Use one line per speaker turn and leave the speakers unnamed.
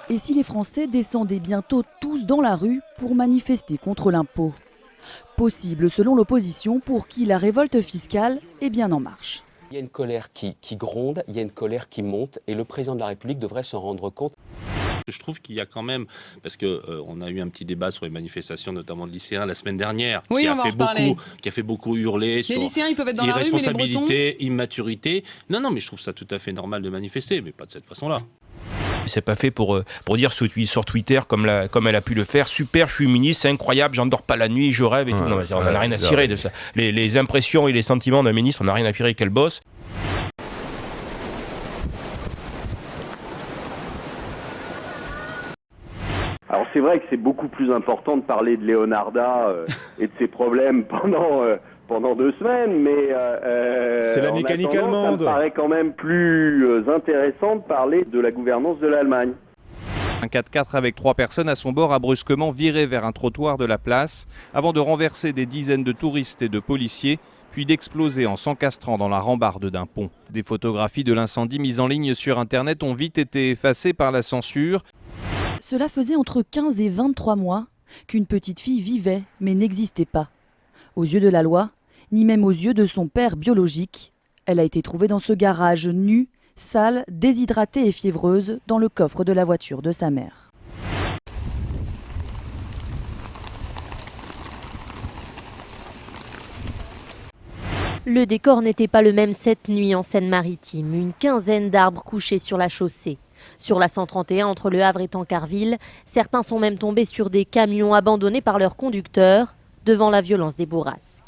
Et si les Français descendaient bientôt tous dans la rue pour manifester contre l'impôt? Possible selon l'opposition pour qui la révolte fiscale est bien en marche.
Il y a une colère qui gronde, il y a une colère qui monte et le président de la République devrait s'en rendre compte.
Je trouve qu'il y a quand même, parce qu'on a eu un petit débat sur les manifestations, notamment de lycéens la semaine dernière,
oui,
qui a fait beaucoup hurler sur
lycéens, ils peuvent être dans
irresponsabilité, immaturité. Non, mais je trouve ça tout à fait normal de manifester, mais pas de cette façon-là.
C'est pas fait pour dire sur Twitter comme elle a pu le faire. Super, je suis ministre, c'est incroyable, j'endors pas la nuit, je rêve et tout. Non, on n'en a rien à cirer de ça. Les impressions et les sentiments d'un ministre, on n'a rien à cirer qu'elle bosse.
Alors c'est vrai que c'est beaucoup plus important de parler de Leonarda et de ses problèmes pendant 2 semaines, mais
c'est la mécanique allemande.
Ça me paraît quand même plus intéressant de parler de la gouvernance de l'Allemagne.
Un 4x4 avec 3 personnes à son bord a brusquement viré vers un trottoir de la place avant de renverser des dizaines de touristes et de policiers, puis d'exploser en s'encastrant dans la rambarde d'un pont. Des photographies de l'incendie mises en ligne sur Internet ont vite été effacées par la censure.
Cela faisait entre 15 et 23 mois qu'une petite fille vivait mais n'existait pas. Aux yeux de la loi, ni même aux yeux de son père biologique, elle a été trouvée dans ce garage nue, sale, déshydratée et fiévreuse dans le coffre de la voiture de sa mère.
Le décor n'était pas le même cette nuit en Seine-Maritime. Une quinzaine d'arbres couchés sur la chaussée. Sur la 131 entre Le Havre et Tancarville, certains sont même tombés sur des camions abandonnés par leurs conducteurs devant la violence des bourrasques.